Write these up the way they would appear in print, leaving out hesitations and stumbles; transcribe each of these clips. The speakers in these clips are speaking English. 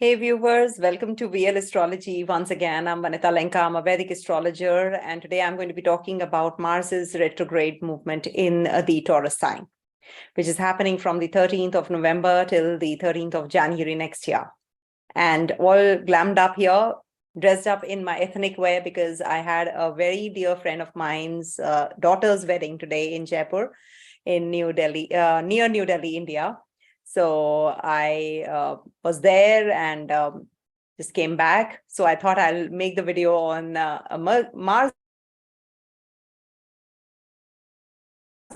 Hey viewers, welcome to VL Astrology. Once again, I'm Vanita Lenka. I'm a Vedic astrologer, and today I'm going to be talking about Mars's retrograde movement in the Taurus sign, which is happening from the 13th of November till the 13th of January next year. And all glammed up here, dressed up in my ethnic wear because I had a very dear friend of mine's daughter's wedding today in Jaipur, in New Delhi, near New Delhi, India. So I was there and just came back. So I thought I'll make the video on Mars,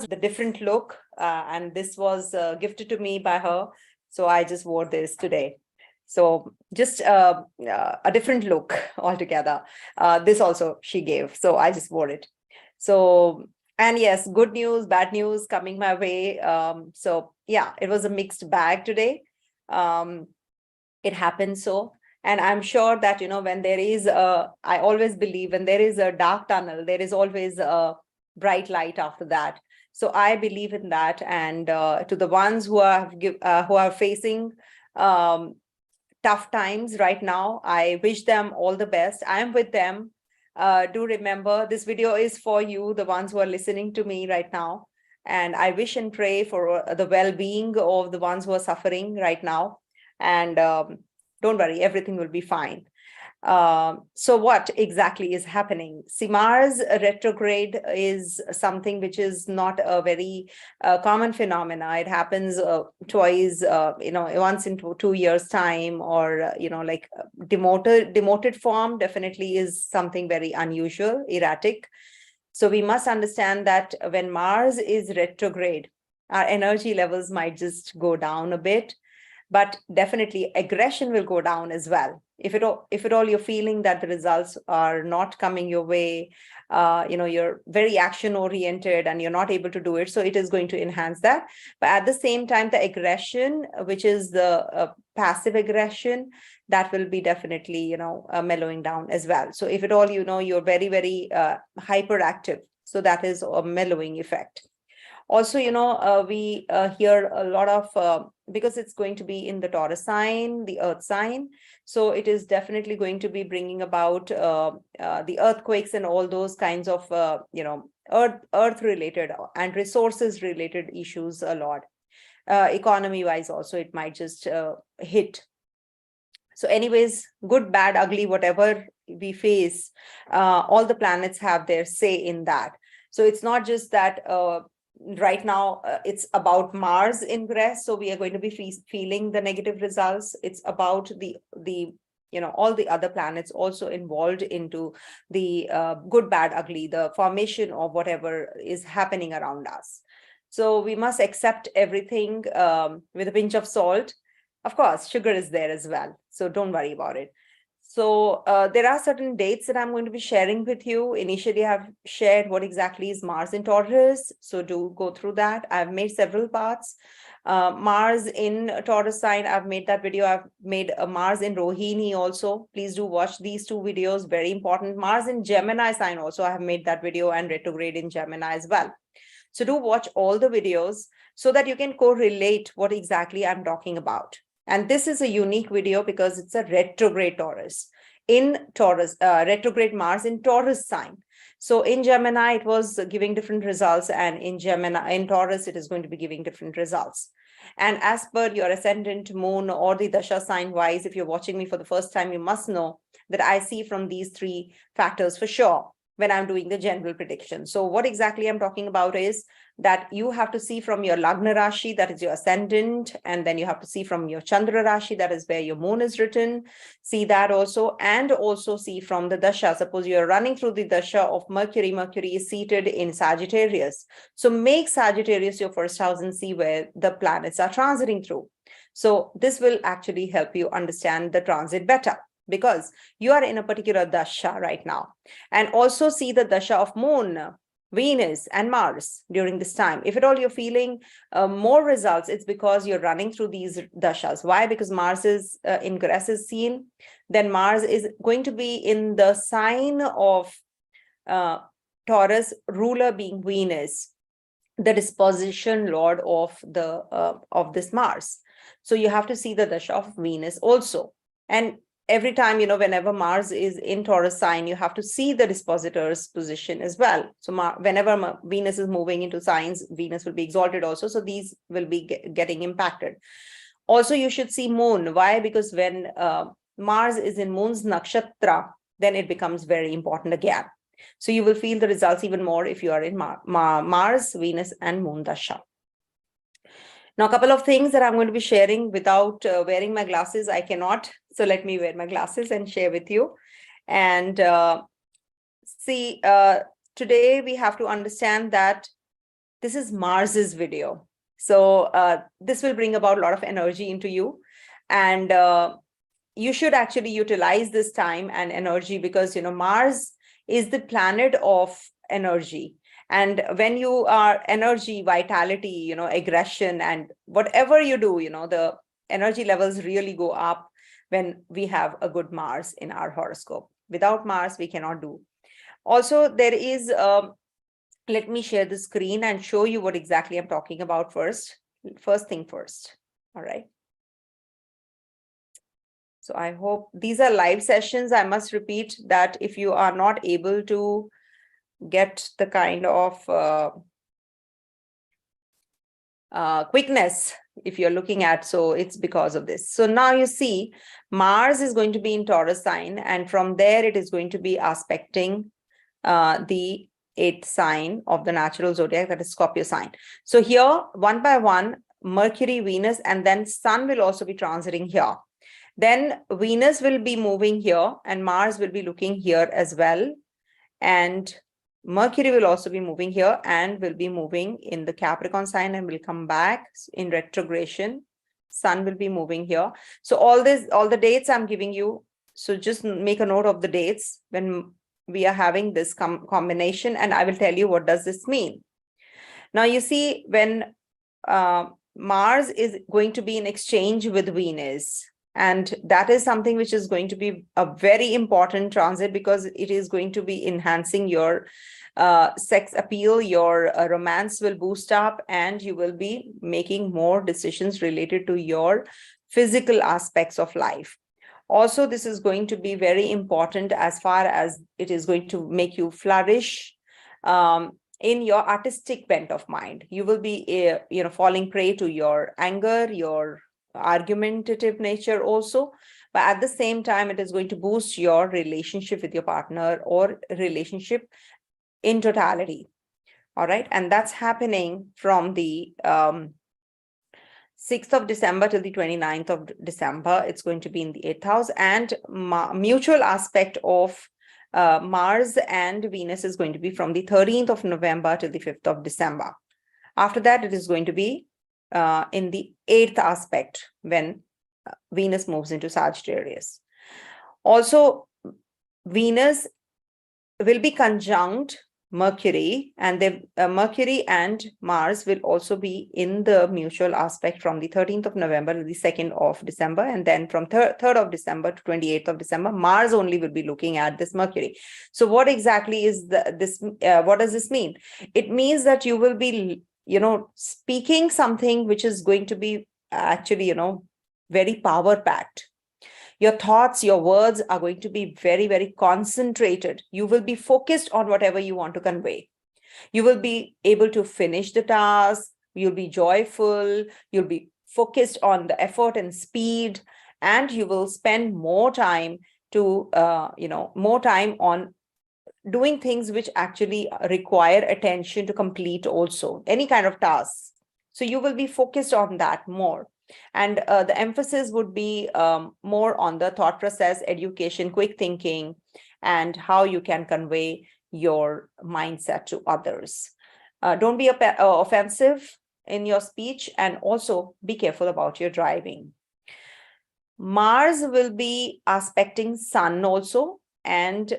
the different look. And this was gifted to me by her. So I just wore this today. So just a different look altogether. This also she gave. So I just wore it. So, and yes, good news, bad news coming my way. So yeah, it was a mixed bag today. It happened so. And I'm sure that, when there is I always believe when there is a dark tunnel, there is always a bright light after that. So I believe in that. And to the ones who are facing tough times right now, I wish them all the best. I am with them. Do remember, this video is for you, the ones who are listening to me right now. And I wish and pray for the well-being of the ones who are suffering right now. And don't worry, everything will be fine. So what exactly is happening? See, Mars retrograde is something which is not a very common phenomena. It happens twice, once in 2 years time, or, like demoted form definitely is something very unusual, erratic. So we must understand that when Mars is retrograde, our energy levels might just go down a bit, but definitely aggression will go down as well. If at all you're feeling that the results are not coming your way, you're very action oriented and you're not able to do it, so it is going to enhance that. But at the same time, the aggression, which is the passive aggression, that will be definitely mellowing down as well. So if at all you're very, very hyperactive, so that is a mellowing effect. Also, we hear a lot of, because it's going to be in the Taurus sign, the earth sign. So it is definitely going to be bringing about the earthquakes and all those kinds of, earth related and resources related issues a lot. Economy wise also, it might just hit. So anyways, good, bad, ugly, whatever we face, all the planets have their say in that. So it's not just that right now it's about Mars ingress, so we are going to be feeling the negative results. It's about the all the other planets also involved into the good, bad, ugly, the formation of whatever is happening around us. So we must accept everything with a pinch of salt. Of course, sugar is there as well, so don't worry about it. So there are certain dates that I'm going to be sharing with you. Initially, I've shared what exactly is Mars in Taurus. So do go through that. I've made several parts. Mars in Taurus sign, I've made that video. I've made a Mars in Rohini also. Please do watch these two videos. Very important. Mars in Gemini sign also, I have made that video, and retrograde in Gemini as well. So do watch all the videos so that you can correlate what exactly I'm talking about. And this is a unique video because it's a retrograde Taurus in Taurus, retrograde Mars in Taurus sign. So in Gemini, it was giving different results, and in Taurus, it is going to be giving different results. And as per your ascendant, moon, or the Dasha sign wise, if you're watching me for the first time, you must know that I see from these three factors for sure when I'm doing the general prediction. So what exactly I'm talking about is that you have to see from your Lagna Rashi, that is your ascendant, and then you have to see from your Chandra Rashi, that is where your moon is written. See that also, and also see from the Dasha. Suppose you're running through the Dasha of Mercury. Mercury is seated in Sagittarius. So make Sagittarius your first house and see where the planets are transiting through. So this will actually help you understand the transit better, because you are in a particular Dasha right now. And also see the Dasha of Moon, Venus, and Mars during this time. If at all you're feeling more results, it's because you're running through these Dashas. Why? Because Mars's ingress is seen. Then Mars is going to be in the sign of Taurus, ruler being Venus, the disposition lord of the of this Mars. So you have to see the Dasha of Venus also. And every time, whenever Mars is in Taurus sign, you have to see the dispositor's position as well. So whenever Venus is moving into signs, Venus will be exalted also. So these will be getting impacted. Also, you should see Moon. Why? Because when Mars is in Moon's nakshatra, then it becomes very important again. So you will feel the results even more if you are in Mars, Venus, and Moon Dasha. Now, a couple of things that I'm going to be sharing without wearing my glasses. I cannot. So let me wear my glasses and share with you. And see, today we have to understand that this is Mars's video. So this will bring about a lot of energy into you. And you should actually utilize this time and energy because, Mars is the planet of energy. And when you are energy, vitality, aggression, and whatever you do, the energy levels really go up when we have a good Mars in our horoscope. Without Mars, we cannot do. Also, there is, let me share the screen and show you what exactly I'm talking about first. First thing first. All right. So I hope these are live sessions. I must repeat that if you are not able to get the kind of quickness if you're looking at, so it's because of this. So now you see Mars is going to be in Taurus sign, and from there it is going to be aspecting the 8th sign of the natural zodiac, that is Scorpio sign. So here, one by one, Mercury, Venus, and then Sun will also be transiting here. Then Venus will be moving here and Mars will be looking here as well. And Mercury will also be moving here and will be moving in the Capricorn sign and will come back in retrogression. Sun will be moving here. So all the dates I'm giving you. So just make a note of the dates when we are having this combination, and I will tell you what does this mean. Now you see when Mars is going to be in exchange with Venus, and that is something which is going to be a very important transit because it is going to be enhancing your sex appeal, your romance will boost up, and you will be making more decisions related to your physical aspects of life. Also, this is going to be very important as far as it is going to make you flourish in your artistic bent of mind. You will be, falling prey to your anger, your argumentative nature also, but at the same time, it is going to boost your relationship with your partner or relationship in totality. All right. And that's happening from the 6th of December till the 29th of December. It's going to be in the 8th house, and mutual aspect of Mars and Venus is going to be from the 13th of November till the 5th of December. After that, it is going to be in the 8th aspect when Venus moves into Sagittarius. Also, Venus will be conjunct Mercury, and Mercury and Mars will also be in the mutual aspect from the 13th of November to the 2nd of December. And then from 3rd of December to 28th of December, Mars only will be looking at this Mercury. So what exactly is what does this mean? It means that you will be, speaking something which is going to be actually, very power packed. Your thoughts, your words are going to be very, very concentrated. You will be focused on whatever you want to convey. You will be able to finish the task. You'll be joyful. You'll be focused on the effort and speed, and you will spend more time more time on doing things which actually require attention to complete also, any kind of tasks. So you will be focused on that more. And the emphasis would be more on the thought process, education, quick thinking, and how you can convey your mindset to others. Don't be offensive in your speech, and also be careful about your driving. Mars will be aspecting Sun also, and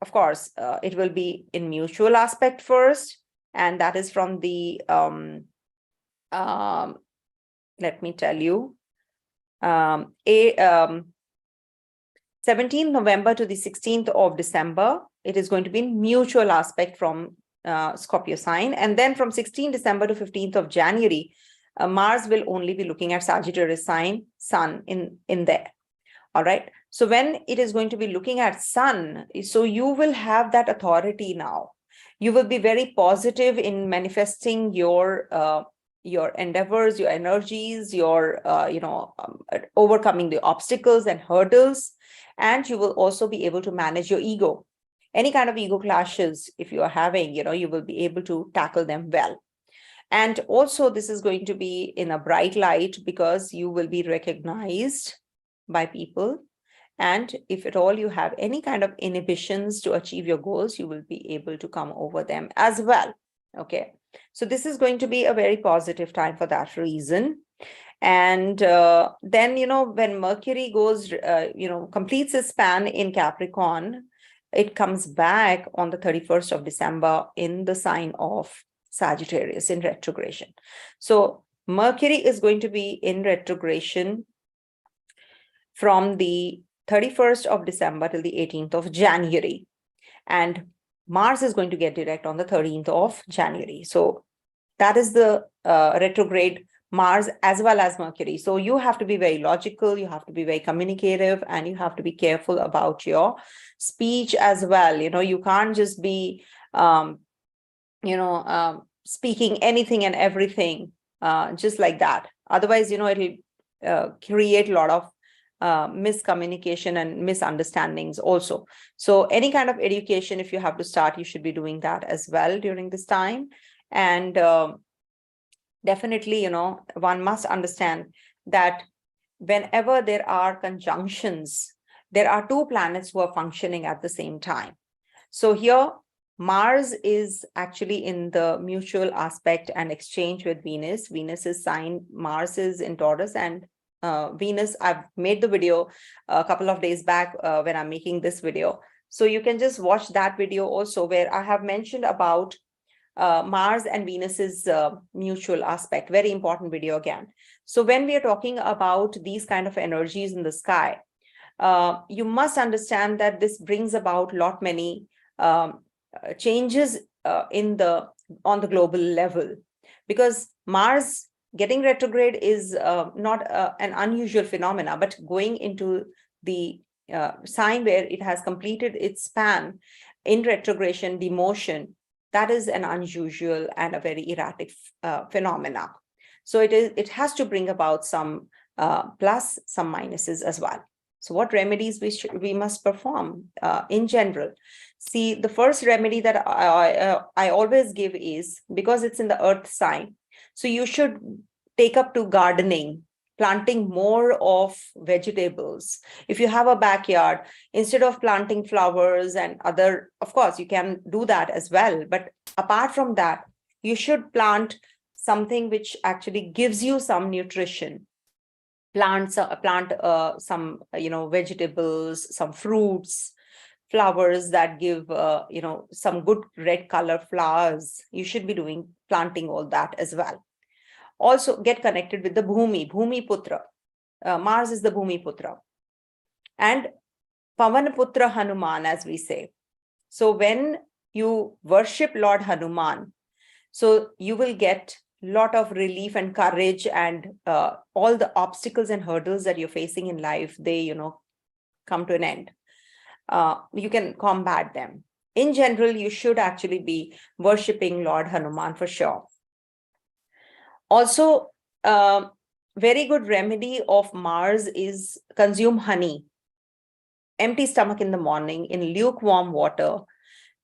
of course, it will be in mutual aspect first, and that is from the let me tell you, 17th November to the 16th of December, it is going to be in mutual aspect from Scorpio sign. And then from 16th December to 15th of January, Mars will only be looking at Sagittarius sign, Sun in there. All right. So when it is going to be looking at sun, so you will have that authority now. You will be very positive in manifesting your endeavors, your energies, your overcoming the obstacles and hurdles, and you will also be able to manage your ego. Any kind of ego clashes, if you are having, you will be able to tackle them well. And also, this is going to be in a bright light because you will be recognized by people. And if at all you have any kind of inhibitions to achieve your goals, you will be able to come over them as well. Okay. So this is going to be a very positive time for that reason. And then, when Mercury goes, completes its span in Capricorn, it comes back on the 31st of December in the sign of Sagittarius in retrogression. So Mercury is going to be in retrogression from the 31st of December till the 18th of January. And Mars is going to get direct on the 13th of January. So that is the retrograde Mars as well as Mercury. So you have to be very logical, you have to be very communicative, and you have to be careful about your speech as well. You can't just be speaking anything and everything just like that. Otherwise, it'll create a lot of miscommunication and misunderstandings also. So any kind of education, if you have to start, you should be doing that as well during this time. And definitely, one must understand that whenever there are conjunctions, there are two planets who are functioning at the same time. So here, Mars is actually in the mutual aspect and exchange with Venus. Venus is sign, Mars is in Taurus, and Venus, I've made the video a couple of days back when I'm making this video. So you can just watch that video also, where I have mentioned about Mars and Venus's mutual aspect. Very important video again. So when we are talking about these kind of energies in the sky, you must understand that this brings about many changes on the global level, because Mars getting retrograde is not an unusual phenomena, but going into the sign where it has completed its span in retrogression, demotion, that is an unusual and a very erratic phenomena. So it has to bring about some plus, some minuses as well. So what remedies we must perform in general? See, the first remedy that I always give is, because it's in the earth sign, so you should take up to gardening, planting more of vegetables. If you have a backyard, instead of planting flowers and other, of course, you can do that as well. But apart from that, you should plant something which actually gives you some nutrition. Plant some, vegetables, some fruits, flowers that give, some good red color flowers. You should be planting all that as well. Also get connected with the Bhumi Putra. Mars is the Bhumi Putra. And Pavan Putra Hanuman, as we say. So when you worship Lord Hanuman, so you will get a lot of relief and courage, and all the obstacles and hurdles that you're facing in life, they, come to an end. You can combat them. In general, you should actually be worshipping Lord Hanuman for sure. Also, very good remedy of Mars is consume honey. Empty stomach in the morning in lukewarm water.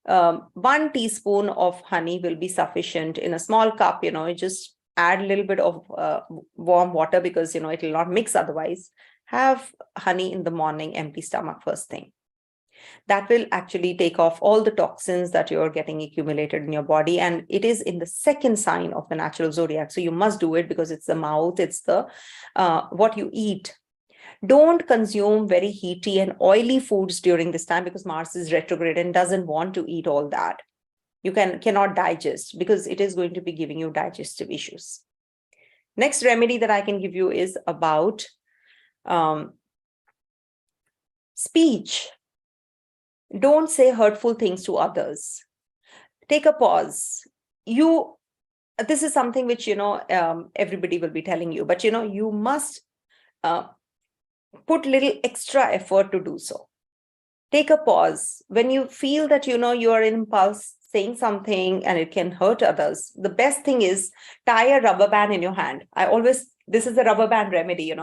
1 teaspoon of honey will be sufficient in a small cup. Just add a little bit of warm water, because, it will not mix otherwise. Have honey in the morning, empty stomach first thing. That will actually take off all the toxins that you're getting accumulated in your body. And it is in the second sign of the natural zodiac. So you must do it, because it's the mouth, it's the what you eat. Don't consume very heaty and oily foods during this time, because Mars is retrograde and doesn't want to eat all that. You cannot digest, because it is going to be giving you digestive issues. Next remedy that I can give you is about speech. Don't say hurtful things to others. Take a pause. This is something which, everybody will be telling you, but, you must put little extra effort to do so. Take a pause. When you feel that, you are in impulse saying something and it can hurt others, the best thing is tie a rubber band in your hand. This is a rubber band remedy,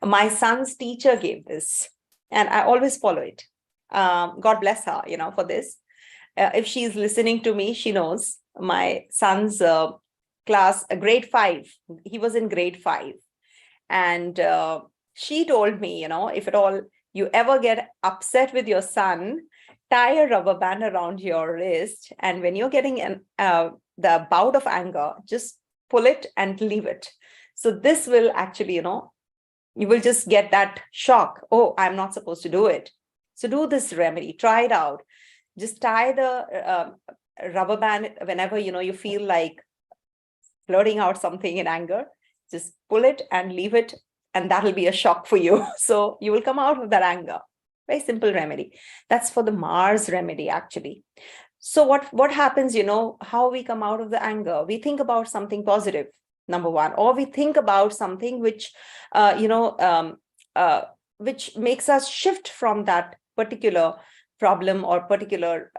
My son's teacher gave this and I always follow it. God bless her, for this. If she's listening to me, she knows my son's class, grade 5. He was in grade 5. And she told me, if at all you ever get upset with your son, tie a rubber band around your wrist. And when you're getting the bout of anger, just pull it and leave it. So this will actually, you will just get that shock. Oh, I'm not supposed to do it. So do this remedy, try it out. Just tie the rubber band whenever, you feel like blurting out something in anger. Just pull it and leave it, and that'll be a shock for you. So you will come out of that anger. Very simple remedy. That's for the Mars remedy, actually. So what happens, how we come out of the anger? We think about something positive, number one, or we think about something which, which makes us shift from that particular problem or particular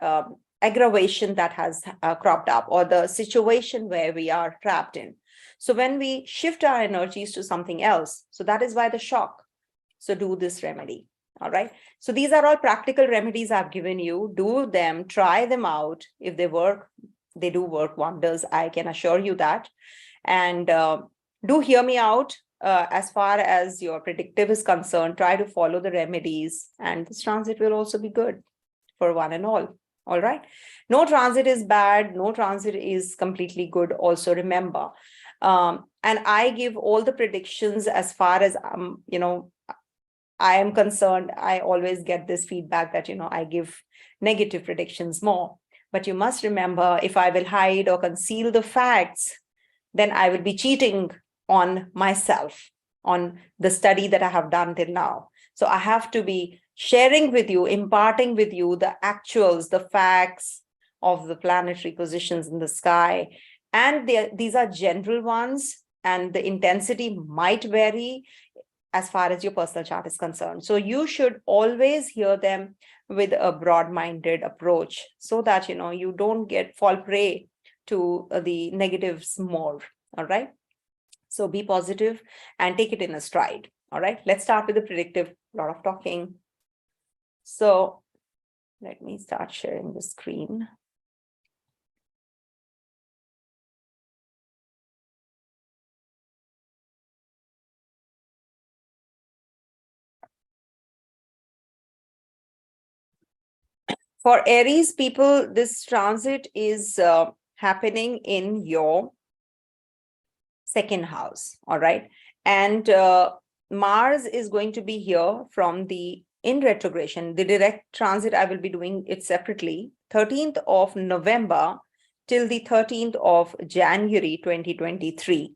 aggravation that has cropped up, or the situation where we are trapped in. So when we shift our energies to something else, so that is why the shock. So do this remedy. All right. So these are all practical remedies I've given you. Do them, try them out. If they work, they do work wonders. I can assure you that. And do hear me out as far as your predictive is concerned. Try to follow the remedies, and this transit will also be good for one and all. All right. No transit is bad. No transit is completely good. Also remember. And I give all the predictions as far as, I am concerned. I always get this feedback that, I give negative predictions more. But you must remember, if I will hide or conceal the facts, then I will be cheating on myself, on the study that I have done till now. So I have to be sharing with you, imparting with you the actuals, the facts of the planetary positions in the sky. And these are general ones, and the intensity might vary as far as your personal chart is concerned. So you should always hear them with a broad-minded approach, so that, you don't fall prey to the negatives more. All right. So be positive and take it in a stride. All right. Let's start with the predictive. A lot of talking. So let me start sharing the screen. For Aries people, this transit is happening in your second house. All right. And Mars is going to be here from in retrogression. The direct transit, I will be doing it separately, 13th of November till the 13th of January 2023.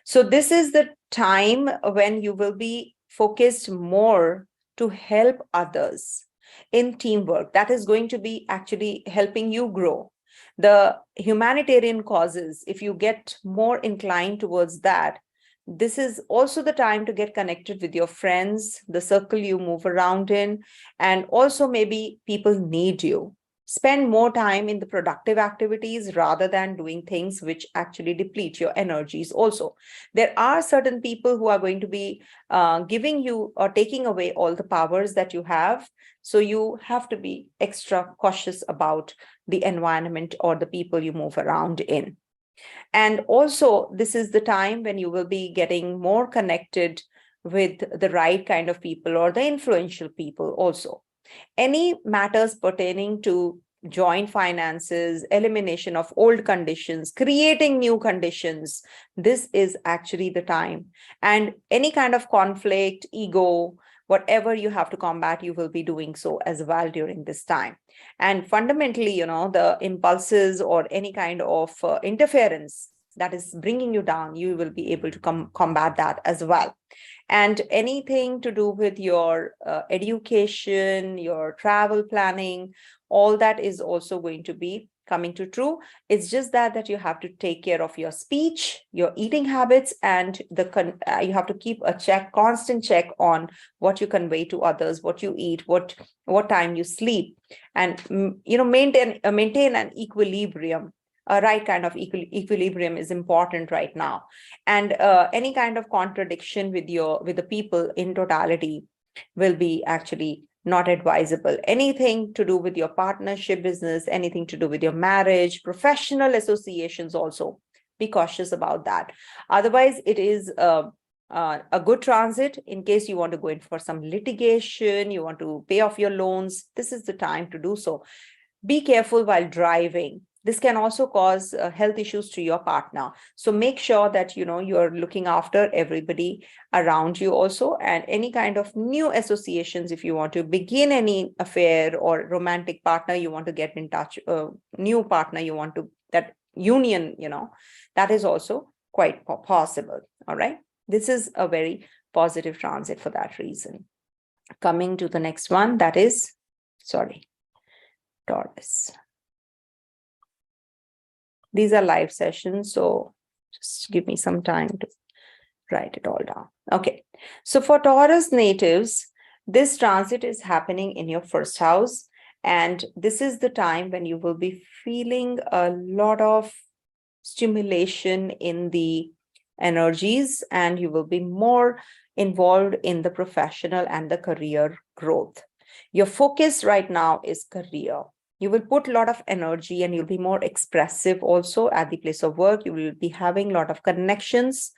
So this is the time when you will be focused more to help others in teamwork. That is going to be actually helping you grow. The humanitarian causes, if you get more inclined towards that, this is also the time to get connected with your friends, the circle you move around in, and also maybe people need you. Spend more time in the productive activities rather than doing things which actually deplete your energies also. There are certain people who are going to be giving you or taking away all the powers that you have. So you have to be extra cautious about the environment or the people you move around in. And also, this is the time when you will be getting more connected with the right kind of people or the influential people also. Any matters pertaining to joint finances, elimination of old conditions, creating new conditions, this is actually the time. And any kind of conflict, ego, whatever you have to combat, you will be doing so as well during this time. And fundamentally, the impulses or any kind of interference that is bringing you down, you will be able to combat that as well. And anything to do with your education, your travel planning, all that is also going to be coming to true. It's just that you have to take care of your speech, your eating habits, and you have to keep a constant check on what you convey to others, what you eat, what time you sleep, and maintain an equilibrium. A right kind of equilibrium is important right now. And any kind of contradiction with the people in totality will be actually not advisable. Anything to do with your partnership business, anything to do with your marriage, professional associations also, be cautious about that. Otherwise, it is a good transit in case you want to go in for some litigation, you want to pay off your loans. This is the time to do so. Be careful while driving. This can also cause health issues to your partner. So make sure that, you're looking after everybody around you also, and any kind of new associations, if you want to begin any affair or romantic partner, you want to get in touch, new partner, you want to, that union, that is also quite possible. All right. This is a very positive transit for that reason. Coming to the next one, that is, Taurus. These are live sessions, so just give me some time to write it all down. Okay, so for Taurus natives, this transit is happening in your first house, and this is the time when you will be feeling a lot of stimulation in the energies, and you will be more involved in the professional and the career growth. Your focus right now is career. You will put a lot of energy and you'll be more expressive also at the place of work. You will be having a lot of connections,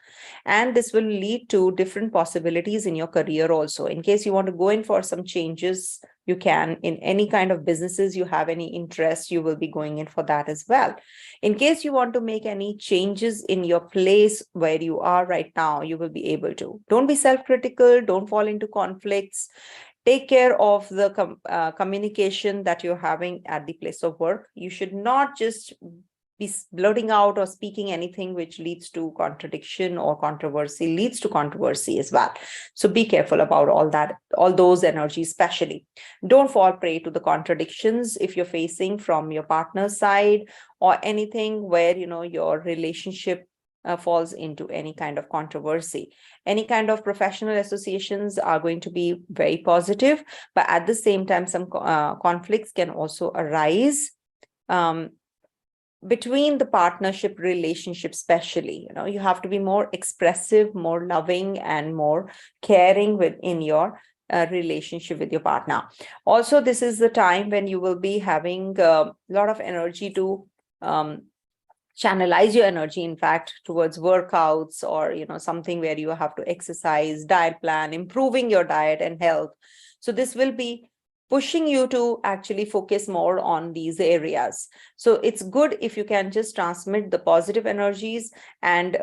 and this will lead to different possibilities in your career also. In case you want to go in for some changes, you can. In any kind of businesses you have any interest, you will be going in for that as well. In case you want to make any changes in your place where you are right now, you will be able to. Don't be self-critical. Don't fall into conflicts. Take care of the communication that you're having at the place of work. You should not just be blurting out or speaking anything which leads to contradiction or controversy, leads to controversy as well. So be careful about all that, all those energies especially. Don't fall prey to the contradictions if you're facing from your partner's side, or anything where, your relationship falls into any kind of controversy. Any kind of professional associations are going to be very positive, but at the same time, some conflicts can also arise between the partnership relationship, especially. You have to be more expressive, more loving, and more caring within your relationship with your partner. Also, this is the time when you will be having a lot of energy to channelize your energy, in fact, towards workouts, or something where you have to exercise, diet plan, improving your diet and health. So this will be pushing you to actually focus more on these areas. So it's good if you can just transmit the positive energies and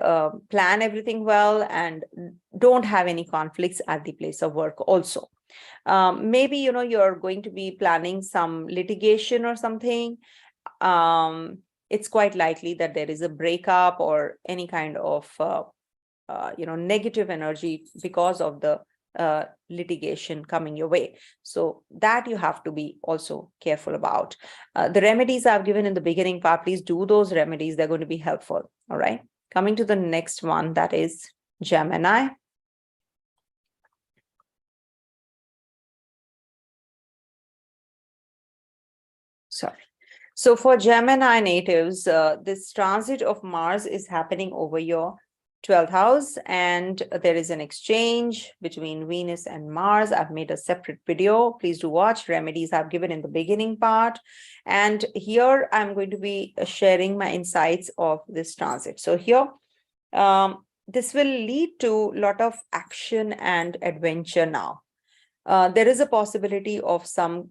plan everything well, and don't have any conflicts at the place of work also. Maybe you're going to be planning some litigation or something. It's quite likely that there is a breakup or any kind of negative energy because of the litigation coming your way. So that you have to be also careful about. The remedies I've given in the beginning part, please do those remedies. They're going to be helpful. All right. Coming to the next one, that is Gemini. Sorry. So for Gemini natives, this transit of Mars is happening over your 12th house, and there is an exchange between Venus and Mars. I've made a separate video. Please do watch. Remedies I've given in the beginning part. And here I'm going to be sharing my insights of this transit. So here, this will lead to a lot of action and adventure now. There is a possibility of some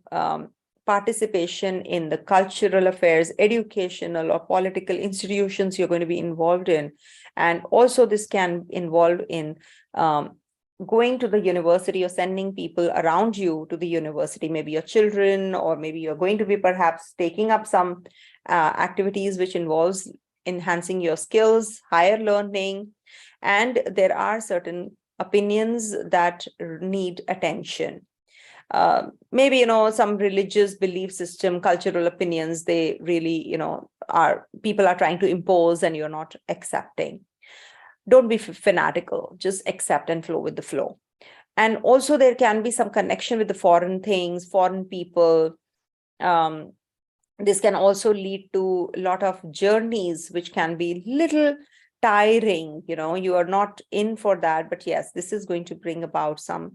participation in the cultural affairs, educational or political institutions you're going to be involved in. And also this can involve in going to the university or sending people around you to the university, maybe your children, or maybe you're going to be perhaps taking up some activities which involves enhancing your skills, higher learning, and there are certain opinions that need attention. Maybe, some religious belief system, cultural opinions, they really, people are trying to impose and you're not accepting. Don't be fanatical, just accept and flow with the flow. And also there can be some connection with the foreign things, foreign people. This can also lead to a lot of journeys, which can be little tiring. You are not in for that, but yes, this is going to bring about some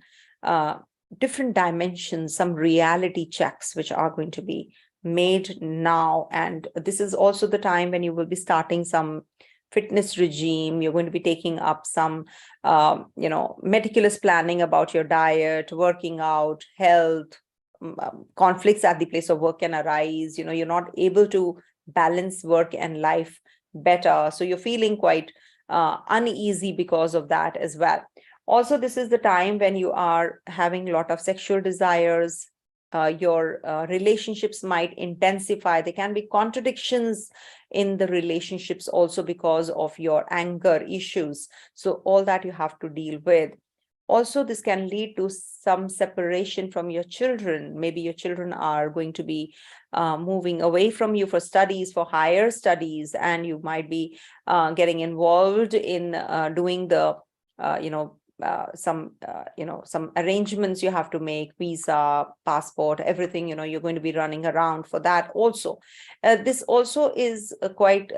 different dimensions, some reality checks, which are going to be made now. And this is also the time when you will be starting some fitness regime. You're going to be taking up some, meticulous planning about your diet, working out, health. Conflicts at the place of work can arise. You're not able to balance work and life better. So you're feeling quite uneasy because of that as well. Also, this is the time when you are having a lot of sexual desires. Your relationships might intensify. There can be contradictions in the relationships also because of your anger issues. So all that you have to deal with. Also, this can lead to some separation from your children. Maybe your children are going to be moving away from you for studies, for higher studies, and you might be getting involved in doing the, some arrangements you have to make, visa, passport, everything, you're going to be running around for that also. This also is quite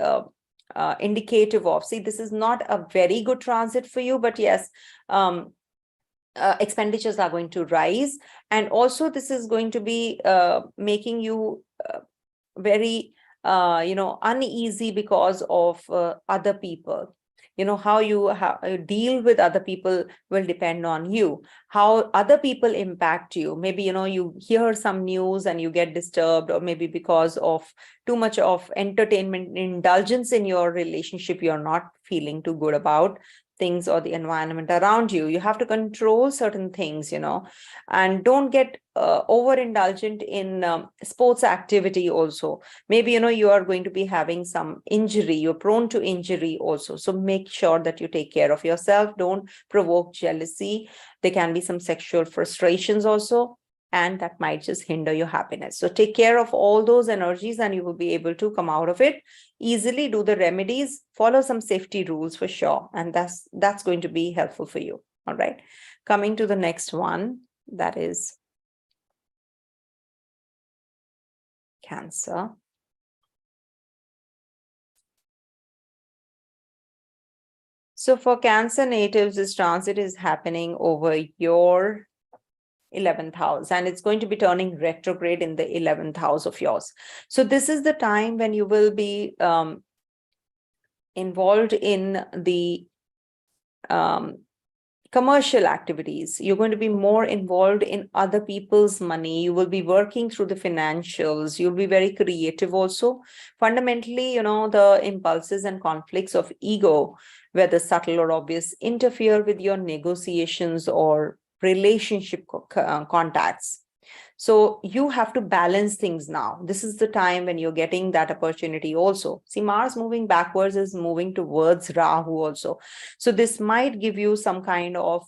indicative of, see, this is not a very good transit for you, but yes, expenditures are going to rise. And also this is going to be making you very, uneasy because of other people. How you deal with other people will depend on you, how other people impact you. Maybe, you hear some news and you get disturbed, or maybe because of too much of entertainment indulgence in your relationship, you're not feeling too good about things or the environment around you. You have to control certain things, and don't get overindulgent in sports activity also. Maybe, you are going to be having some injury, you're prone to injury also. So make sure that you take care of yourself. Don't provoke jealousy. There can be some sexual frustrations also, and that might just hinder your happiness. So take care of all those energies and you will be able to come out of it easily. Do the remedies, follow some safety rules for sure, and that's going to be helpful for you. All right, coming to the next one, that is Cancer. So for Cancer natives, this transit is happening over your 11th house, and it's going to be turning retrograde in the 11th house of yours. So this is the time when you will be involved in the commercial activities. You're going to be more involved in other people's money. You will be working through the financials. You'll be very creative also. Fundamentally, the impulses and conflicts of ego, whether subtle or obvious, interfere with your negotiations or relationship contacts. So you have to balance things now. This is the time when you're getting that opportunity also. See, Mars moving backwards is moving towards Rahu also. So this might give you some kind of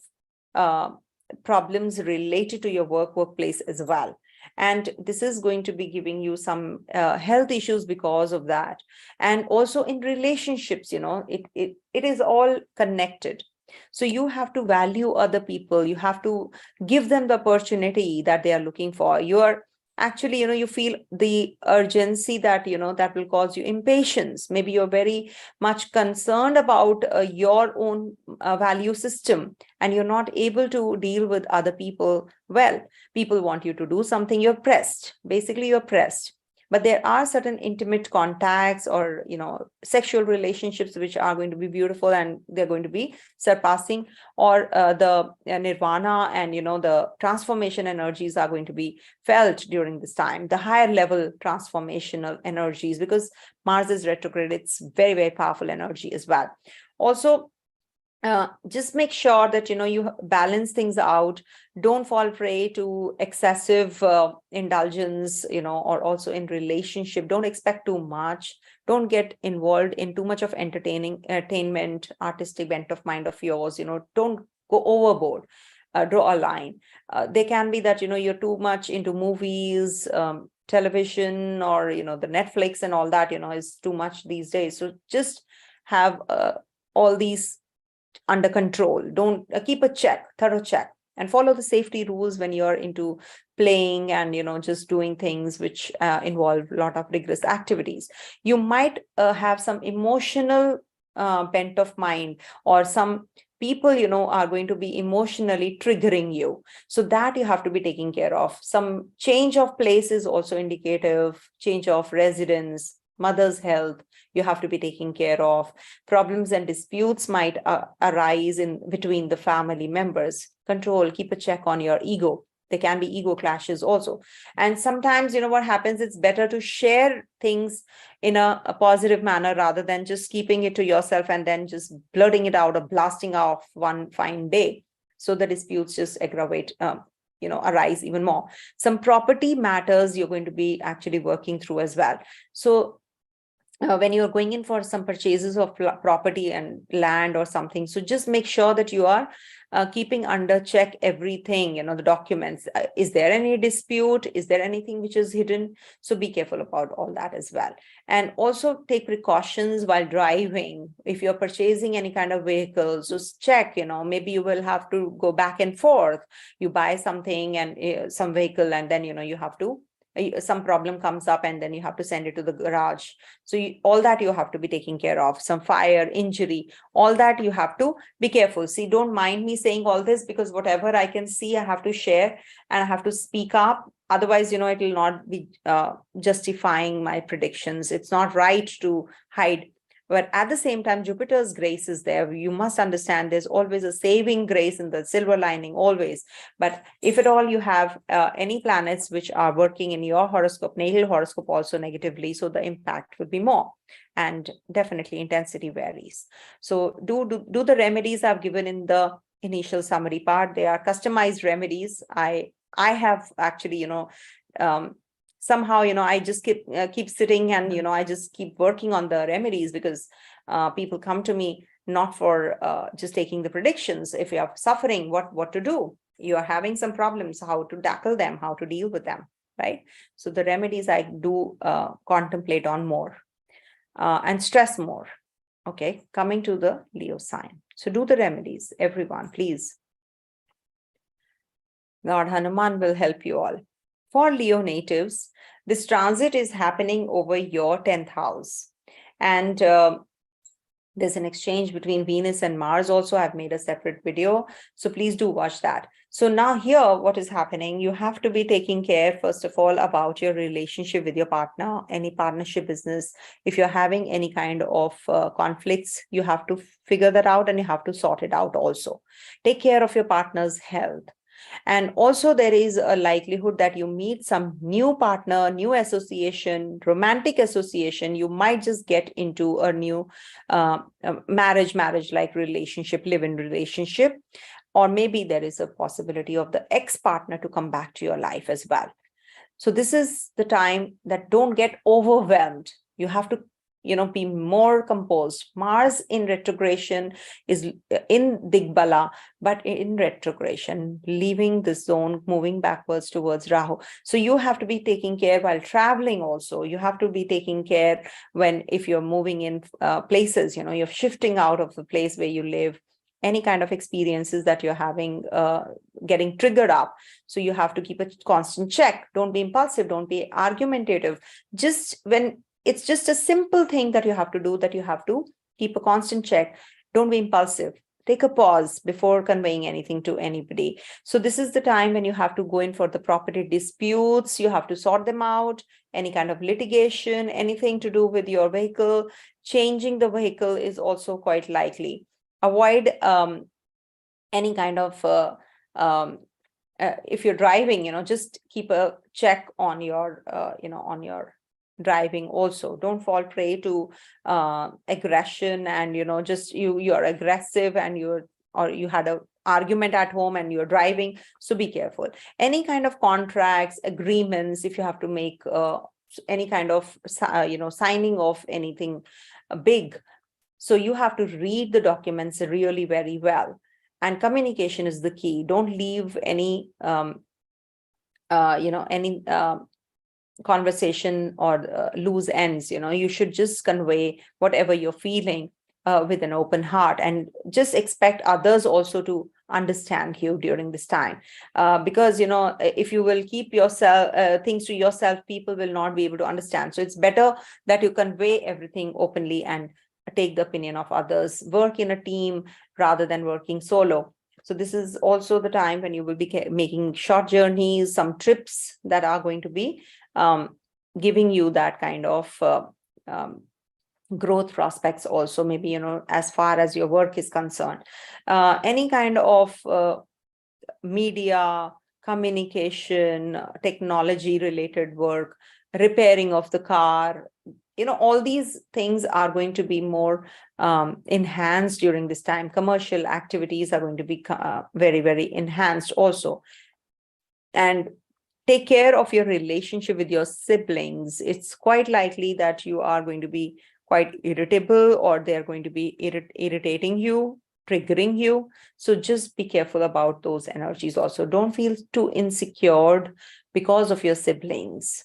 problems related to your workplace as well. And this is going to be giving you some health issues because of that. And also in relationships, it is all connected. So you have to value other people. You have to give them the opportunity that they are looking for. You're actually, you feel the urgency that, that will cause you impatience. Maybe you're very much concerned about your own value system, and you're not able to deal with other people well. People want you to do something, you're pressed. Basically, you're pressed. But there are certain intimate contacts or, sexual relationships which are going to be beautiful, and they're going to be surpassing, or the nirvana and, the transformation energies are going to be felt during this time, the higher level transformational energies, because Mars is retrograde. It's very, very powerful energy as well. Also, just make sure that you balance things out. Don't fall prey to excessive indulgence, or also in relationship. Don't expect too much. Don't get involved in too much of entertainment, artistic bent of mind of yours. Don't go overboard. Draw a line. They can be that you're too much into movies, television, or the Netflix and all that is too much these days. So just have all these under control. Don't keep a thorough check, and follow the safety rules when you're into playing and just doing things which involve a lot of rigorous activities. You might have some emotional bent of mind, or some people are going to be emotionally triggering you, so that you have to be taking care of. Some change of place is also indicative, change of residence, mother's health, you have to be taking care of. Problems and disputes might arise in between the family members. Control, keep a check on your ego. There can be ego clashes also. And sometimes, what happens, it's better to share things in a positive manner rather than just keeping it to yourself and then just blurting it out or blasting off one fine day. So the disputes just aggravate, arise even more. Some property matters you're going to be actually working through as well. So when you're going in for some purchases of property and land or something, so just make sure that you are keeping under check everything, the documents. Is there any dispute? Is there anything which is hidden? So be careful about all that as well. And also take precautions while driving. If you're purchasing any kind of vehicle, so check, maybe you will have to go back and forth. You buy something and some vehicle, and then, you have to some problem comes up and then you have to send it to the garage. So all that you have to be taking care of. Some fire, injury, all that you have to be careful. See, don't mind me saying all this, because whatever I can see, I have to share and I have to speak up. Otherwise, it will not be justifying my predictions. It's not right to hide. But at the same time, Jupiter's grace is there. You must understand there's always a saving grace in the silver lining, always. But if at all you have any planets which are working in your horoscope, natal horoscope also negatively, so the impact would be more. And definitely intensity varies. So do the remedies I've given in the initial summary part. They are customized remedies. I have actually, somehow, I just keep sitting and, I just keep working on the remedies, because people come to me not for just taking the predictions. If you are suffering, what to do? You are having some problems, how to tackle them, how to deal with them, right? So the remedies I do contemplate on more and stress more. Okay, coming to the Leo sign. So do the remedies, everyone, please. Lord Hanuman will help you all. For Leo natives, this transit is happening over your 10th house. And there's an exchange between Venus and Mars also. I've made a separate video, so please do watch that. So now here, what is happening? You have to be taking care, first of all, about your relationship with your partner, any partnership business. If you're having any kind of conflicts, you have to figure that out and you have to sort it out also. Take care of your partner's health. And also there is a likelihood that you meet some new partner, new association, romantic association. You might just get into a new marriage-like relationship, live-in relationship. Or maybe there is a possibility of the ex-partner to come back to your life as well. So this is the time that don't get overwhelmed. You have to be more composed. Mars in retrogression is in Digbala, but in retrogression, leaving the zone, moving backwards towards Rahu. So you have to be taking care while traveling also. You have to be taking care if you're moving in places, you're shifting out of the place where you live, any kind of experiences that you're having, getting triggered up. So you have to keep a constant check. Don't be impulsive. Don't be argumentative. It's just a simple thing that you have to do, that you have to keep a constant check. Don't be impulsive. Take a pause before conveying anything to anybody. So this is the time when you have to go in for the property disputes. You have to sort them out. Any kind of litigation, anything to do with your vehicle. Changing the vehicle is also quite likely. Avoid any kind of, if you're driving, just keep a check on your, on your driving also. Don't fall prey to aggression, and just you're aggressive, and you had a argument at home and you're driving. So be careful. Any kind of contracts, agreements, if you have to make any kind of signing of anything big, so you have to read the documents really very well. And communication is the key. Don't leave any conversation or loose ends. You should just convey whatever you're feeling with an open heart, and just expect others also to understand you during this time, because if you will keep yourself things to yourself, people will not be able to understand. So it's better that you convey everything openly and take the opinion of others. Work in a team rather than working solo. So this is also the time when you will be making short journeys, some trips that are going to be giving you that kind of growth prospects also, maybe, as far as your work is concerned. Any kind of media, communication, technology related work, repairing of the car, all these things are going to be more enhanced during this time. Commercial activities are going to be very, very enhanced also. And take care of your relationship with your siblings. It's quite likely that you are going to be quite irritable, or they're going to be irritating you, triggering you. So just be careful about those energies also. Don't feel too insecure because of your siblings.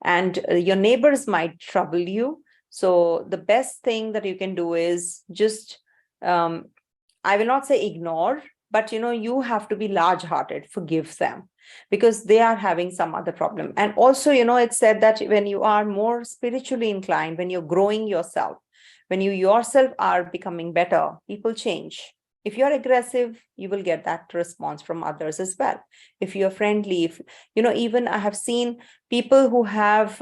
And your neighbors might trouble you. So the best thing that you can do is just, I will not say ignore, but you have to be large-hearted, forgive them, because they are having some other problem. And also, it's said that when you are more spiritually inclined, when you're growing yourself, when you yourself are becoming better, people change. If you're aggressive, you will get that response from others as well. If you're friendly, even I have seen people who have,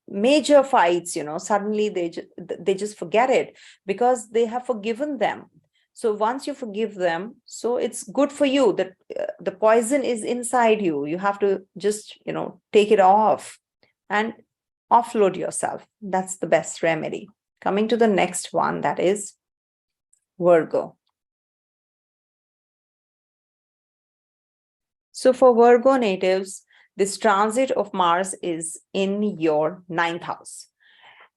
major fights, suddenly they just forget it because they have forgiven them. So once you forgive them, so it's good for you that the poison is inside you. You have to just, take it off and offload yourself. That's the best remedy. Coming to the next one, that is Virgo. So for Virgo natives, this transit of Mars is in your 9th house.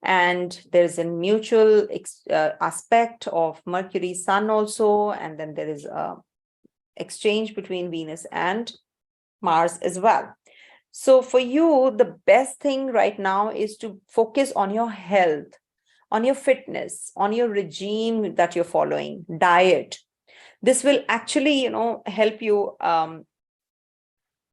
And there's a mutual aspect of Mercury, Sun also, and then there is a exchange between Venus and Mars as well. So for you, the best thing right now is to focus on your health, on your fitness, on your regime that you're following, diet. This will actually, help you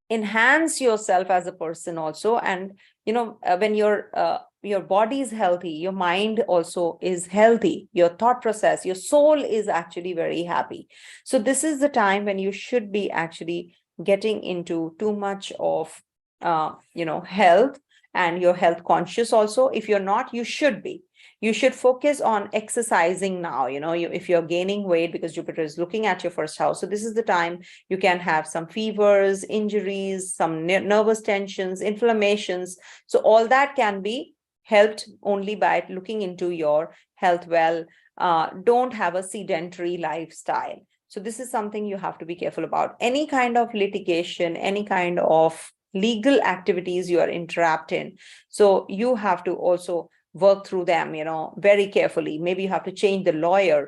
enhance yourself as a person also. And, when your body is healthy, your mind also is healthy, your thought process, your soul is actually very happy. So this is the time when you should be actually getting into too much of, health, and you're health conscious also. If you're not, you should be. You should focus on exercising now. If you're gaining weight, because Jupiter is looking at your first house. So this is the time you can have some fevers, injuries, some nervous tensions, inflammations. So all that can be helped only by looking into your health well. Don't have a sedentary lifestyle. So this is something you have to be careful about. Any kind of litigation, any kind of legal activities you are entrapped in. So you have to also work through them, very carefully. Maybe you have to change the lawyer.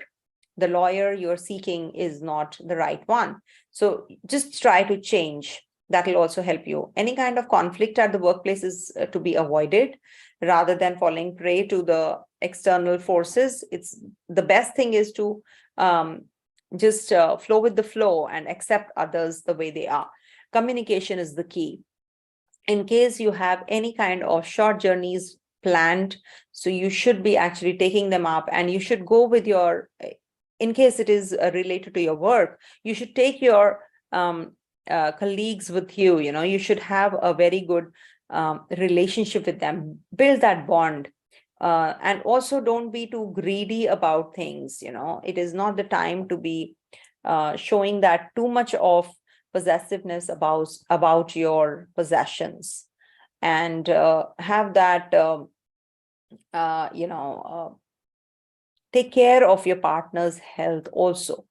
The lawyer you're seeking is not the right one. So just try to change. That will also help you. Any kind of conflict at the workplace is to be avoided rather than falling prey to the external forces. It's the best thing is to just flow with the flow and accept others the way they are. Communication is the key. In case you have any kind of short journeys planned, so you should be actually taking them up, and you should go with your, in case it is related to your work, you should take your colleagues with you. You should have a very good relationship with them, build that bond. And also don't be too greedy about things. It is not the time to be showing that too much of possessiveness about your possessions. and have that, take care of your partner's health also.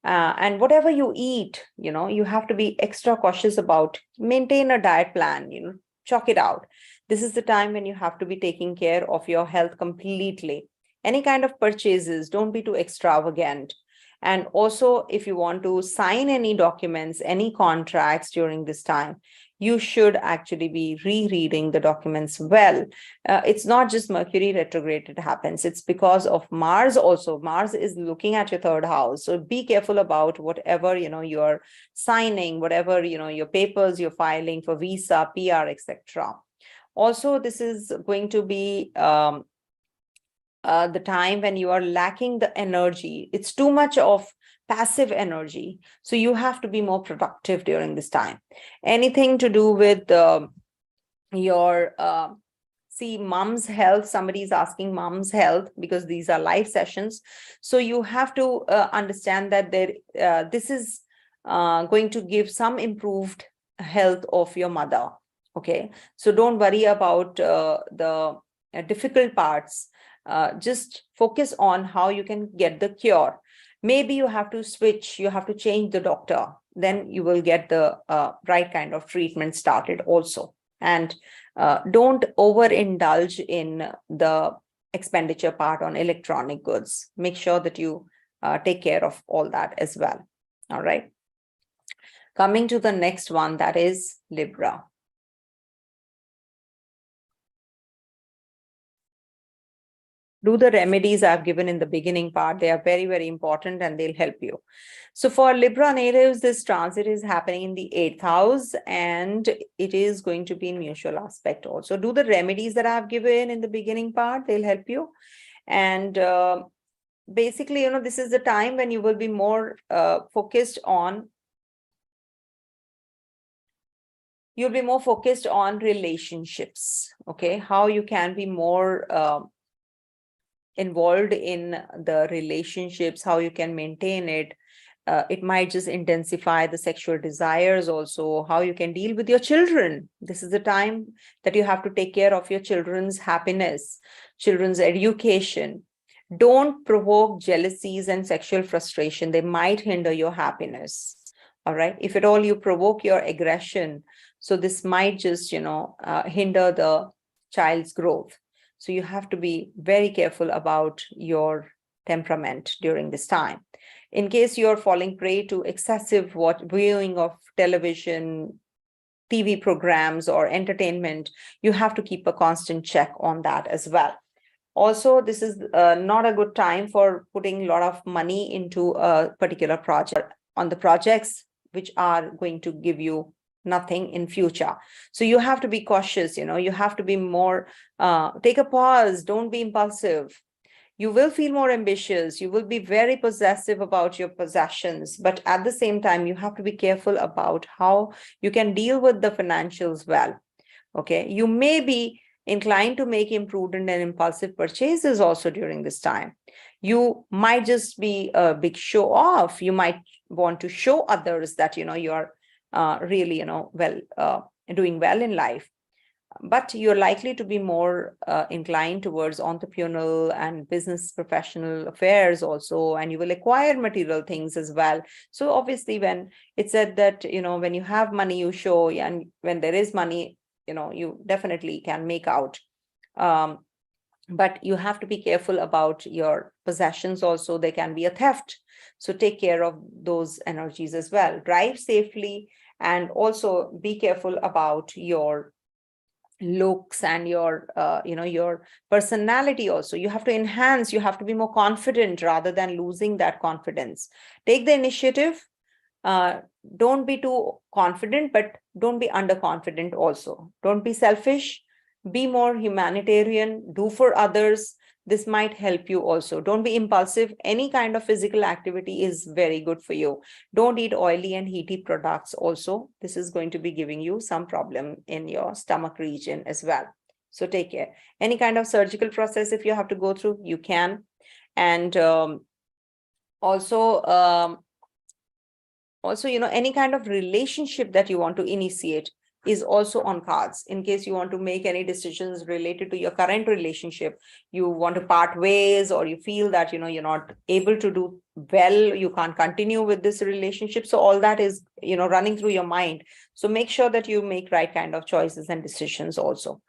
And whatever you eat, you have to be extra cautious about. Maintain a diet plan, chalk it out. This is the time when you have to be taking care of your health completely. Any kind of purchases, don't be too extravagant. And also, if you want to sign any documents, any contracts during this time, you should actually be rereading the documents well. It's not just Mercury retrograde it happens. It's because of Mars also. Mars is looking at your third house. So be careful about whatever, you're signing, whatever, your papers you're filing for visa, PR, etc. Also, this is going to be the time when you are lacking the energy. It's too much of passive energy. So you have to be more productive during this time. Anything to do with your mom's health. Somebody's asking mom's health because these are live sessions. So you have to understand that this is going to give some improved health of your mother. Okay, so don't worry about the difficult parts. Just focus on how you can get the cure. Maybe you have to switch, you have to change the doctor, then you will get the right kind of treatment started also. And don't overindulge in the expenditure part on electronic goods. Make sure that you take care of all that as well. All right. Coming to the next one, that is Libra. Do the remedies I've given in the beginning part. They are very, very important and they'll help you. So for Libra natives, this transit is happening in the 8th house and it is going to be in mutual aspect also. Do the remedies that I've given in the beginning part, they'll help you. And basically, this is the time when you will be more focused on relationships. Okay, how you can be more involved in the relationships, how you can maintain it. It might just intensify the sexual desires also, how you can deal with your children. This is the time that you have to take care of your children's happiness, children's education. Don't provoke jealousies and sexual frustration. They might hinder your happiness. All right. If at all you provoke your aggression, so this might just, hinder the child's growth. So you have to be very careful about your temperament during this time. In case you're falling prey to excessive viewing of television, TV programs, or entertainment, you have to keep a constant check on that as well. Also, this is not a good time for putting a lot of money into a particular project, on the projects which are going to give you nothing in future. So you have to be cautious, you have to be more, take a pause, don't be impulsive. You will feel more ambitious, you will be very possessive about your possessions, but at the same time, you have to be careful about how you can deal with the financials well. Okay, you may be inclined to make imprudent and impulsive purchases also during this time. You might just be a big show off. You might want to show others that, you're really, doing well in life. But you're likely to be more inclined towards entrepreneurial and business professional affairs also, and you will acquire material things as well. So obviously, when it's said that, when you have money, you show, and when there is money, you definitely can make out. But you have to be careful about your possessions also. There can be a theft. So take care of those energies as well. Drive safely, and also be careful about your looks and your your personality also. You have to enhance, you have to be more confident rather than losing that confidence. Take the initiative. Don't be too confident, but don't be underconfident also. Don't be selfish. Be more humanitarian. Do for others. This might help you also. Don't be impulsive. Any kind of physical activity is very good for you. Don't eat oily and heaty products also. This is going to be giving you some problem in your stomach region as well. So take care. Any kind of surgical process, if you have to go through, you can. And also, any kind of relationship that you want to initiate, is also on cards. In case you want to make any decisions related to your current relationship, you want to part ways, or you feel that, you're not able to do well, you can't continue with this relationship. So all that is, running through your mind. So make sure that you make right kind of choices and decisions also.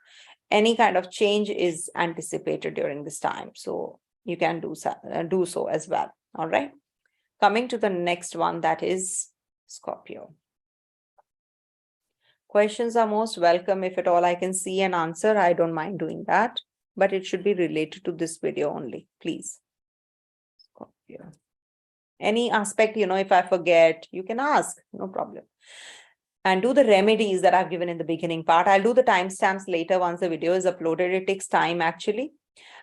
Any kind of change is anticipated during this time. So you can do so as well. All right. Coming to the next one, that is Scorpio. Questions are most welcome. If at all I can see and answer, I don't mind doing that, but it should be related to this video only, please. Scorpio. Any aspect, if I forget, you can ask, no problem. And do the remedies that I've given in the beginning part. I'll do the timestamps later once the video is uploaded. It takes time actually.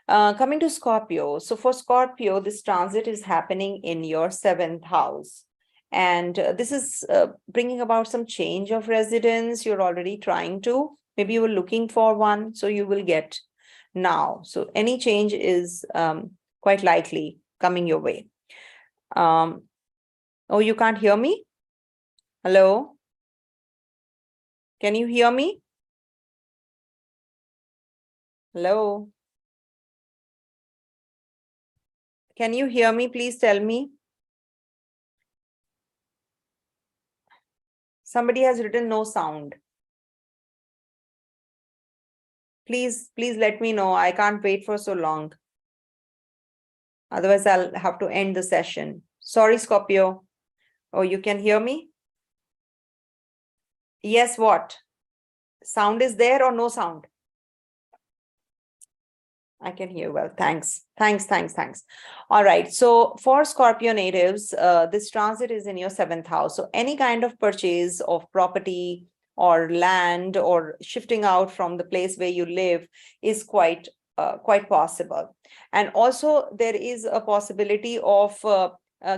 Coming to Scorpio. So for Scorpio, this transit is happening in your 7th house. And this is bringing about some change of residence. You're already trying to, maybe you were looking for one, so you will get now. So any change is quite likely coming your way. Oh, you can't hear me? Hello? Can you hear me? Hello? Can you hear me? Please tell me. Somebody has written no sound. Please let me know. I can't wait for so long. Otherwise, I'll have to end the session. Sorry, Scorpio. Oh, you can hear me? Yes, what? Sound is there or no sound? I can hear well. Thanks. All right. So for Scorpio natives, this transit is in your 7th house. So any kind of purchase of property or land or shifting out from the place where you live is quite possible. And also there is a possibility of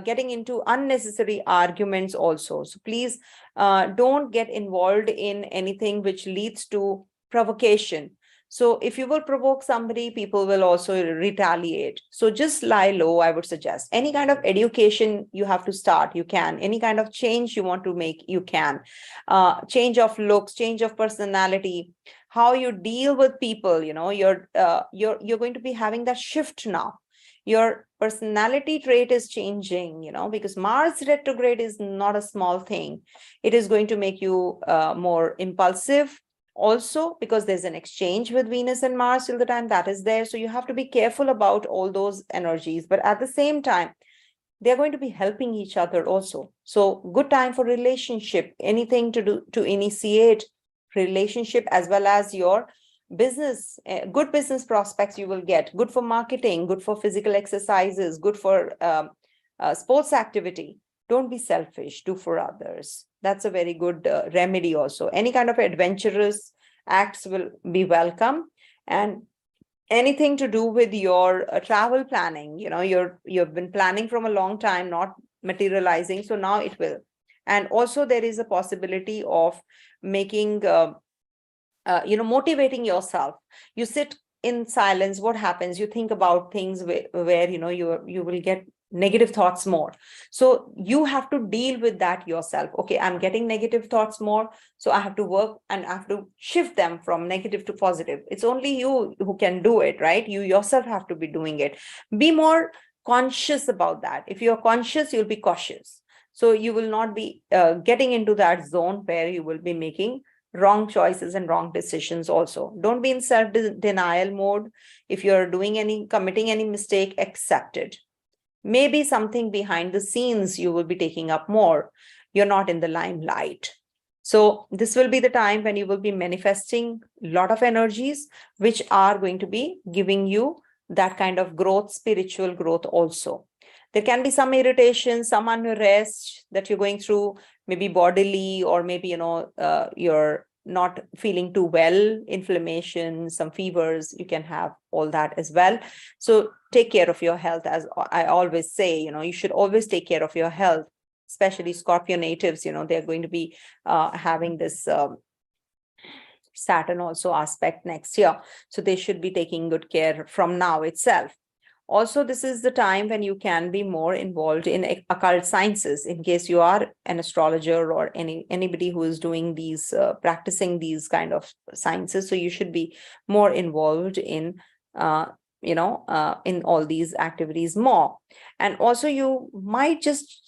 getting into unnecessary arguments also. So please don't get involved in anything which leads to provocation. So if you will provoke somebody, people will also retaliate. So just lie low, I would suggest. Any kind of education you have to start, you can. Any kind of change you want to make, you can. Change of looks, change of personality, how you deal with people, you're going to be having that shift now. Your personality trait is changing, because Mars retrograde is not a small thing. It is going to make you more impulsive. Also, because there's an exchange with Venus and Mars till the time that is there. So you have to be careful about all those energies. But at the same time, they're going to be helping each other also. So good time for relationship, anything to do to initiate relationship, as well as your business, good business prospects you will get, good for marketing, good for physical exercises, good for sports activity. Don't be selfish, do for others. That's a very good remedy also. Any kind of adventurous acts will be welcome. And anything to do with your travel planning, you've been planning from a long time, not materializing. So now it will. And also there is a possibility of making, motivating yourself. You sit in silence. What happens? You think about things where you will get negative thoughts more. So you have to deal with that yourself. Okay, I'm getting negative thoughts more. So I have to work and I have to shift them from negative to positive. It's only you who can do it, right? You yourself have to be doing it. Be more conscious about that. If you're conscious, you'll be cautious. So you will not be getting into that zone where you will be making wrong choices and wrong decisions also. Don't be in self-denial mode. If you're committing any mistake, accept it. Maybe something behind the scenes you will be taking up more. You're not in the limelight. So this will be the time when you will be manifesting a lot of energies, which are going to be giving you that kind of growth, spiritual growth also. There can be some irritation, some unrest that you're going through, maybe bodily, or maybe, you're not feeling too well, inflammation, some fevers, you can have all that as well. So take care of your health. As I always say, you should always take care of your health, especially Scorpio natives, they're going to be having this Saturn also aspect next year. So they should be taking good care from now itself. Also, this is the time when you can be more involved in occult sciences, in case you are an astrologer or anybody who is doing these, practicing these kind of sciences. So you should be more involved in, in all these activities more. And also you might just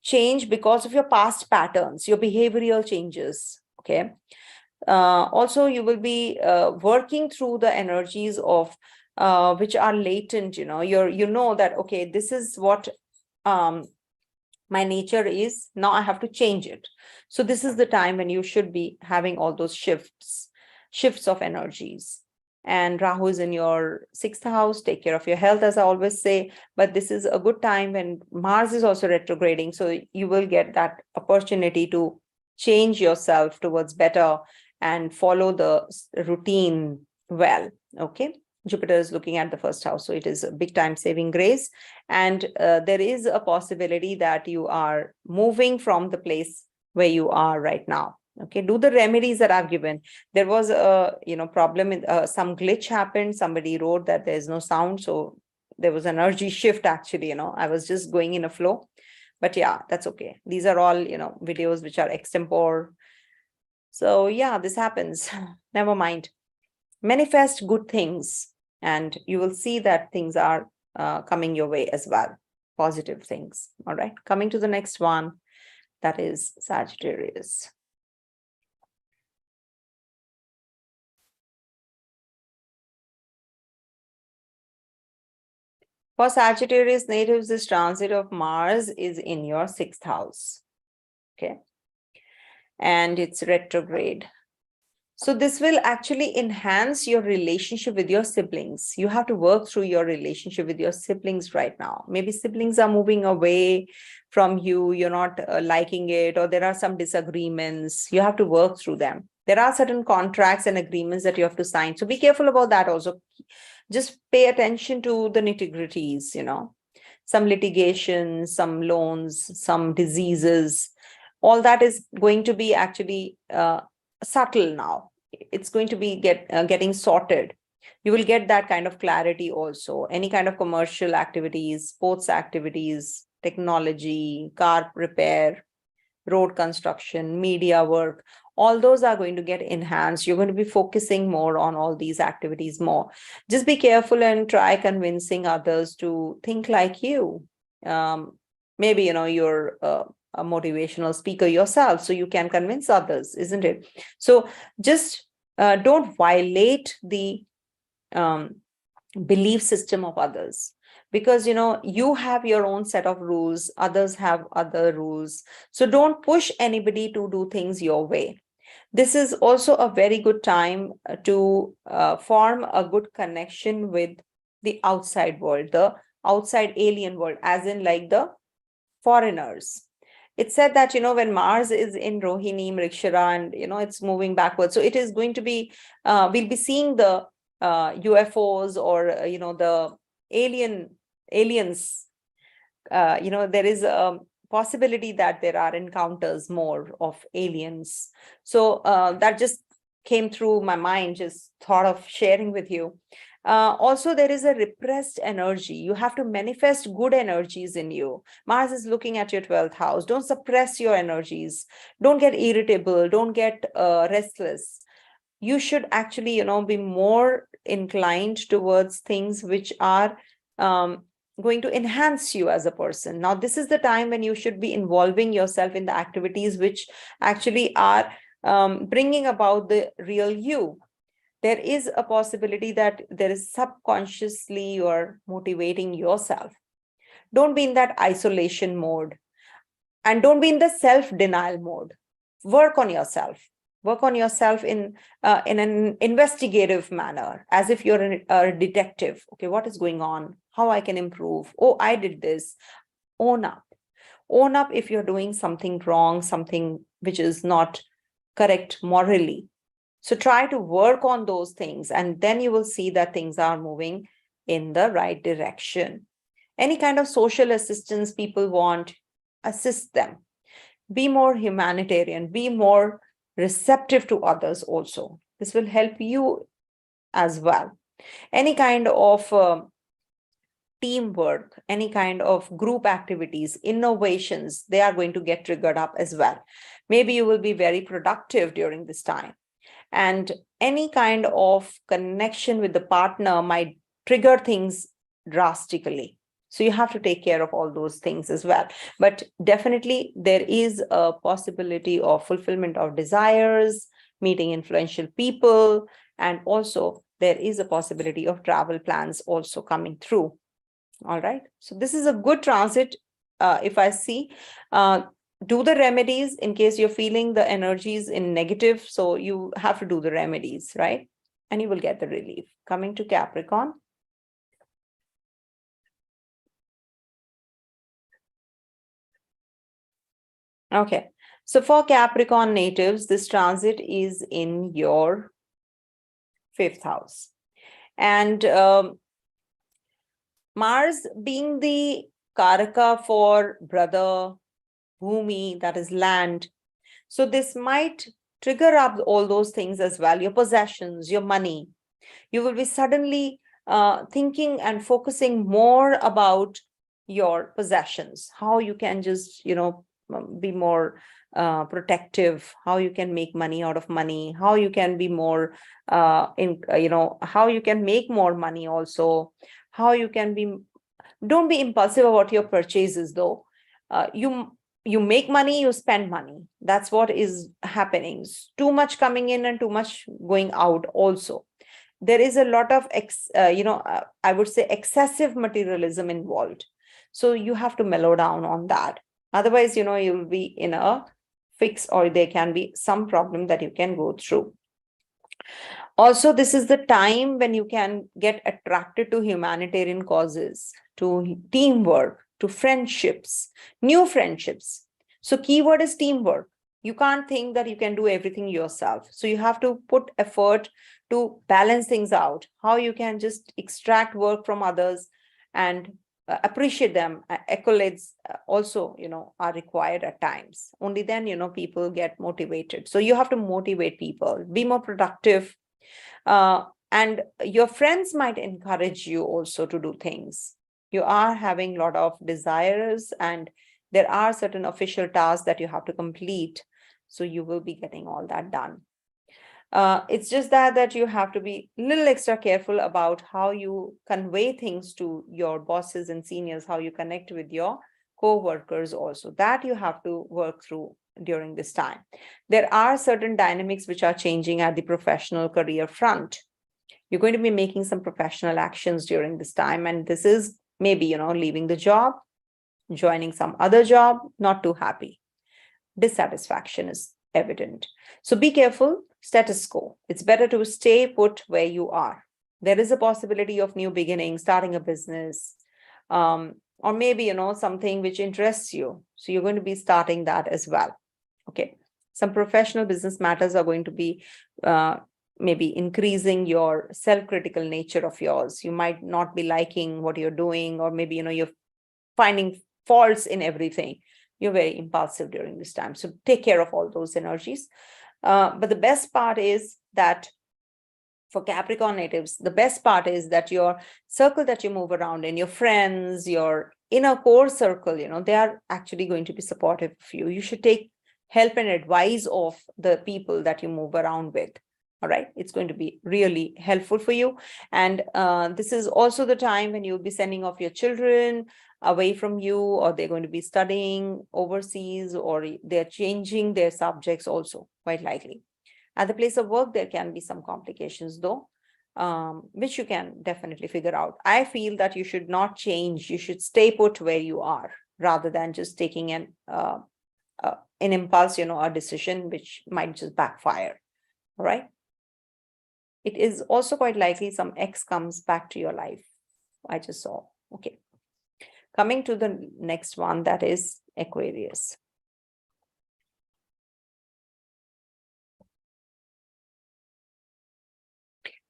change because of your past patterns, your behavioral changes. Okay. Also, you will be working through the energies of which are latent. You know that, okay, this is what my nature is. Now I have to change it. So this is the time when you should be having all those shifts of energies. And Rahu is in your 6th house. Take care of your health, as I always say. But this is a good time when Mars is also retrograding. So you will get that opportunity to change yourself towards better and follow the routine well. Okay. Jupiter is looking at the 1st house. So it is a big time saving grace. And there is a possibility that you are moving from the place where you are right now. Okay, do the remedies that I've given. There was a problem in some glitch happened. Somebody wrote that there's no sound, so there was an energy shift. Actually, I was just going in a flow, but yeah, that's okay. These are all videos which are extempore. So yeah, this happens. Never mind. Manifest good things, and you will see that things are coming your way as well. Positive things. All right. Coming to the next one, that is Sagittarius. For Sagittarius natives, this transit of Mars is in your 6th house. Okay. And it's retrograde. So this will actually enhance your relationship with your siblings. You have to work through your relationship with your siblings right now. Maybe siblings are moving away from you. You're not liking it, or there are some disagreements. You have to work through them. There are certain contracts and agreements that you have to sign. So be careful about that also. Just pay attention to the nitty-gritties, some litigation, some loans, some diseases. All that is going to be actually subtle now. It's going to be getting sorted. You will get that kind of clarity also. Any kind of commercial activities, sports activities, technology, car repair, road construction, media work, all those are going to get enhanced. You're going to be focusing more on all these activities more. Just be careful and try convincing others to think like you. Maybe, you're a motivational speaker yourself, so you can convince others, isn't it? So just don't violate the belief system of others, because you have your own set of rules, others have other rules. So don't push anybody to do things your way. This is also a very good time to form a good connection with the outside world, the outside alien world, as in like the foreigners. It's said that, when Mars is in Rohini, Mrikshira, and, it's moving backwards. So it is going to be, we'll be seeing the UFOs or, the aliens. There is a possibility that there are encounters more of aliens. So that just came through my mind, just thought of sharing with you. Also, there is a repressed energy. You have to manifest good energies in you. Mars is looking at your 12th house. Don't suppress your energies. Don't get irritable. Don't get restless. You should actually, be more inclined towards things which are going to enhance you as a person. Now, this is the time when you should be involving yourself in the activities which actually are bringing about the real you. There is a possibility that there is subconsciously you're motivating yourself. Don't be in that isolation mode, and don't be in the self-denial mode. Work on yourself. Work on yourself in an investigative manner, as if you're a detective. Okay, what is going on? How I can improve? Oh, I did this. Own up. Own up if you're doing something wrong, something which is not correct morally. So try to work on those things, and then you will see that things are moving in the right direction. Any kind of social assistance people want, assist them. Be more humanitarian, be more receptive to others also. This will help you as well. Any kind of teamwork, any kind of group activities, innovations, they are going to get triggered up as well. Maybe you will be very productive during this time. And any kind of connection with the partner might trigger things drastically. So you have to take care of all those things as well. But definitely there is a possibility of fulfillment of desires, meeting influential people, and also there is a possibility of travel plans also coming through. All right. So this is a good transit. If I see, do the remedies in case you're feeling the energies in negative. So you have to do the remedies, right? And you will get the relief. Coming to Capricorn. Okay. So for Capricorn natives, this transit is in your 5th house. And Mars being the Karaka for brother, Bhumi, that is land. So this might trigger up all those things as well, your possessions, your money. You will be suddenly thinking and focusing more about your possessions, how you can just, be more protective, how you can make money out of money, how you can be more how you can make more money also, how you can be, don't be impulsive about your purchases though. You make money, you spend money. That's what is happening. Too much coming in and too much going out also. There is a lot of, I would say excessive materialism involved. So you have to mellow down on that. Otherwise, you'll be in a fix, or there can be some problem that you can go through. Also, this is the time when you can get attracted to humanitarian causes, to teamwork, to friendships, new friendships. So keyword is teamwork. You can't think that you can do everything yourself. So you have to put effort to balance things out, how you can just extract work from others and appreciate them. Accolades also, are required at times. Only then, people get motivated. So you have to motivate people, be more productive. And your friends might encourage you also to do things. You are having a lot of desires, and there are certain official tasks that you have to complete. So you will be getting all that done. It's just that you have to be a little extra careful about how you convey things to your bosses and seniors, how you connect with your co-workers also. That you have to work through during this time. There are certain dynamics which are changing at the professional career front. You're going to be making some professional actions during this time. And this is maybe, leaving the job, joining some other job, not too happy. Dissatisfaction is evident. So be careful, status quo. It's better to stay put where you are. There is a possibility of new beginnings, starting a business, or maybe, something which interests you. So you're going to be starting that as well. Okay. Some professional business matters are going to be maybe increasing your self-critical nature of yours. You might not be liking what you're doing, or maybe, you're finding faults in everything. You're very impulsive during this time. So take care of all those energies. But the best part is that for Capricorn natives, the best part is that your circle that you move around in, your friends, your inner core circle, they are actually going to be supportive of you. You should take help and advice of the people that you move around with. All right. It's going to be really helpful for you. And this is also the time when you'll be sending off your children away from you, or they're going to be studying overseas, or they're changing their subjects also, quite likely. At the place of work, there can be some complications though, which you can definitely figure out. I feel that you should not change. You should stay put where you are, rather than just taking an impulse, a decision which might just backfire. All right. It is also quite likely some X comes back to your life. I just saw. Okay. Coming to the next one, that is Aquarius.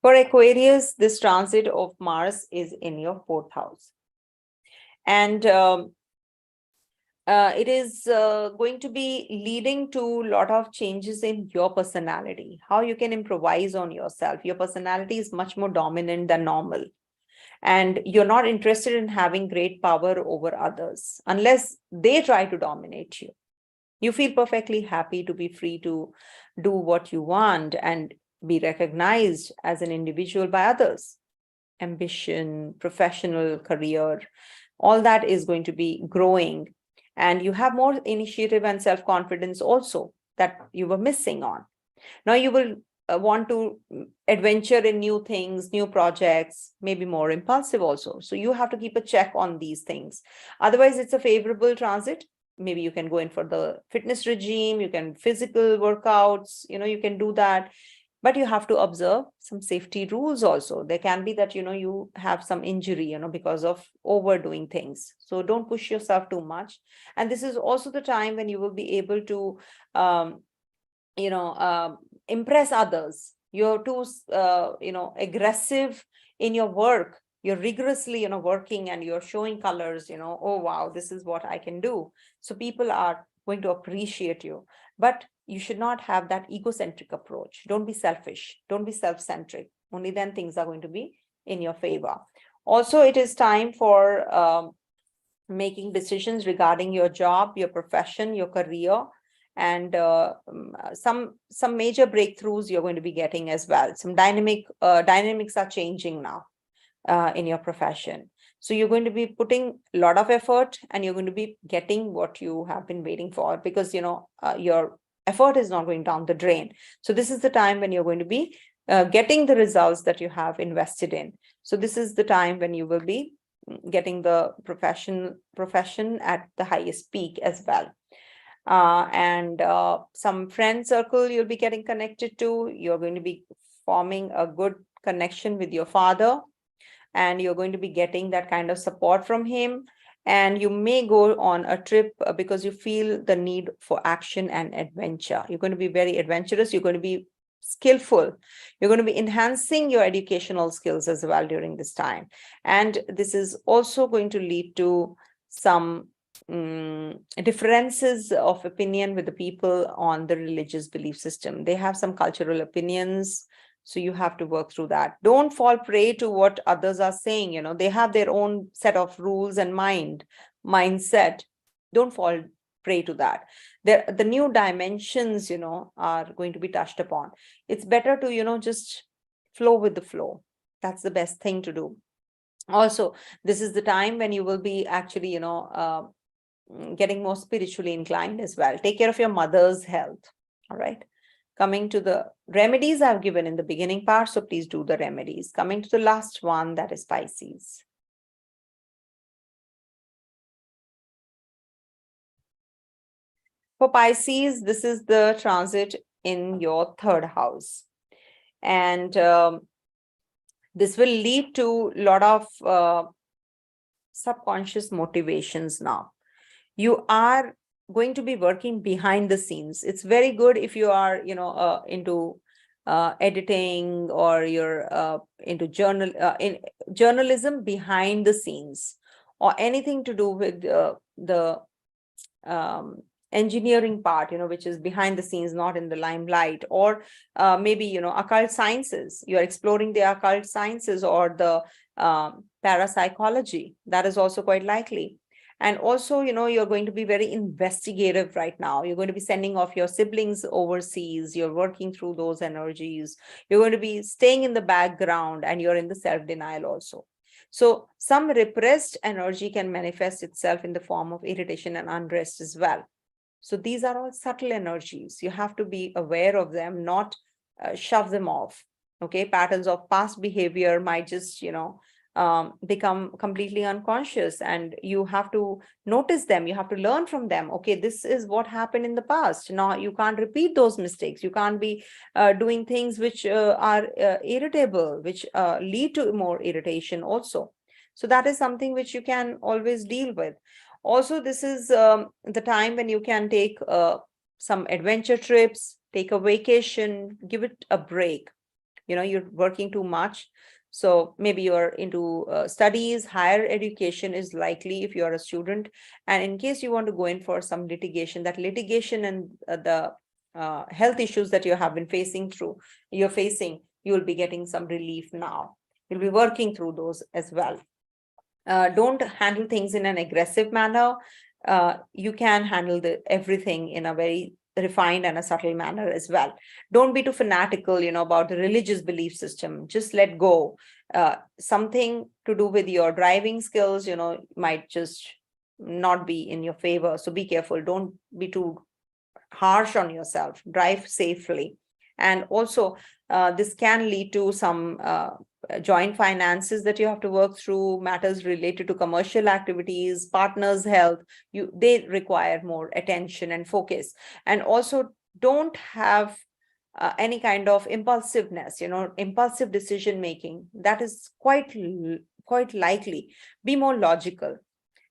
For Aquarius, this transit of Mars is in your 4th house. And it is going to be leading to a lot of changes in your personality, how you can improvise on yourself. Your personality is much more dominant than normal. and you're not interested in having great power over others unless they try to dominate you. You feel perfectly happy to be free to do what you want and be recognized as an individual by others. Ambition, professional career, all that is going to be growing. And you have more initiative and self-confidence also that you were missing on. Now you will want to adventure in new things, new projects, maybe more impulsive also. So you have to keep a check on these things. Otherwise, it's a favorable transit. Maybe you can go in for the fitness regime, you can physical workouts, you can do that. But you have to observe some safety rules also. There can be that, you have some injury, because of overdoing things. So don't push yourself too much. And this is also the time when you will be able to, impress others. You're too, aggressive in your work. You're rigorously, working and you're showing colors, oh, wow, this is what I can do. So people are going to appreciate you. But you should not have that egocentric approach. Don't be selfish. Don't be self-centric. Only then things are going to be in your favor. Also, it is time for making decisions regarding your job, your profession, your career, and some major breakthroughs you're going to be getting as well. Some dynamics are changing now in your profession. So you're going to be putting a lot of effort and you're going to be getting what you have been waiting for, because, your effort is not going down the drain. So this is the time when you're going to be getting the results that you have invested in. So this is the time when you will be getting the profession at the highest peak as well. And some friend circle you'll be getting connected to. You're going to be forming a good connection with your father, and you're going to be getting that kind of support from him. And you may go on a trip because you feel the need for action and adventure. You're going to be very adventurous. You're going to be skillful. You're going to be enhancing your educational skills as well during this time. And this is also going to lead to some differences of opinion with the people on the religious belief system. They have some cultural opinions. So you have to work through that. Don't fall prey to what others are saying. They have their own set of rules and mindset. Don't fall prey to that. The new dimensions, are going to be touched upon. It's better to, just flow with the flow. That's the best thing to do. Also, this is the time when you will be actually, getting more spiritually inclined as well. Take care of your mother's health. All right. Coming to the remedies I've given in the beginning part, so please do the remedies. Coming to the last one, that is Pisces. For Pisces, this is the transit in your third house. And this will lead to a lot of subconscious motivations now. You are going to be working behind the scenes. It's very good if you are, into editing, or you're into journalism behind the scenes, or anything to do with the engineering part, which is behind the scenes, not in the limelight, or maybe, occult sciences. You're exploring the occult sciences or the parapsychology. That is also quite likely. And also, you're going to be very investigative right now. You're going to be sending off your siblings overseas. You're working through those energies. You're going to be staying in the background, and you're in the self-denial also. So some repressed energy can manifest itself in the form of irritation and unrest as well. So these are all subtle energies. You have to be aware of them, not shove them off. Okay, patterns of past behavior might just, become completely unconscious, and you have to notice them. You have to learn from them. Okay, this is what happened in the past. Now you can't repeat those mistakes. You can't be doing things which are irritable, which lead to more irritation also. So that is something which you can always deal with. Also, this is the time when you can take some adventure trips, take a vacation, give it a break. You're working too much. So maybe you're into studies. Higher education is likely if you're a student. And in case you want to go in for some litigation, that litigation and the health issues that you have been you're facing, you'll be getting some relief now. You'll be working through those as well. Don't handle things in an aggressive manner. You can handle everything in a very refined and a subtle manner as well. Don't be too fanatical, about the religious belief system. Just let go. Something to do with your driving skills, might just not be in your favor. So be careful. Don't be too harsh on yourself. Drive safely. And also, this can lead to some joint finances that you have to work through, matters related to commercial activities, partners' health. They require more attention and focus. And also, don't have any kind of impulsiveness, impulsive decision making. That is quite likely. Be more logical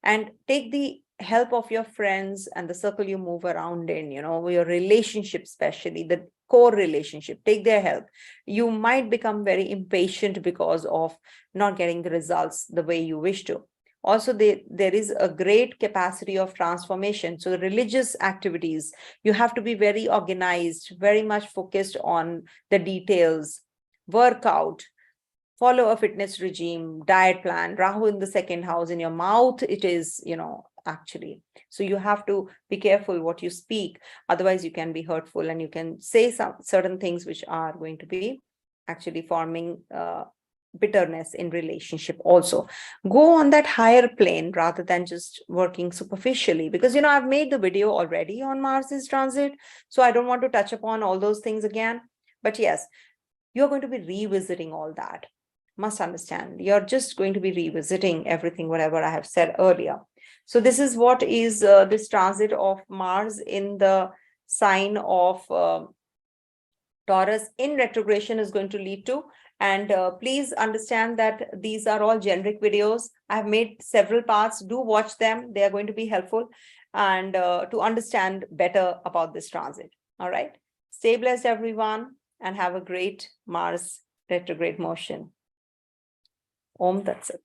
and take the help of your friends and the circle you move around in, your relationship, especially the core relationship. Take their help. You might become very impatient because of not getting the results the way you wish to. Also, there is a great capacity of transformation. So the religious activities, you have to be very organized, very much focused on the details, work out, follow a fitness regime, diet plan. Rahu in the second house, in your mouth, it is, actually. So you have to be careful what you speak. Otherwise, you can be hurtful and you can say some certain things which are going to be actually forming bitterness in relationship also. Go on that higher plane rather than just working superficially, because I've made the video already on Mars's transit, so I don't want to touch upon all those things again. But yes, you're going to be revisiting all that. Must understand, you're just going to be revisiting everything, whatever I have said earlier. So this is what is this transit of Mars in the sign of Taurus in retrogression is going to lead to. And please understand that these are all generic videos. I've made several parts. Do watch them. They are going to be helpful and to understand better about this transit. All right. Stay blessed, everyone, and have a great Mars retrograde motion. Om Tat Sat.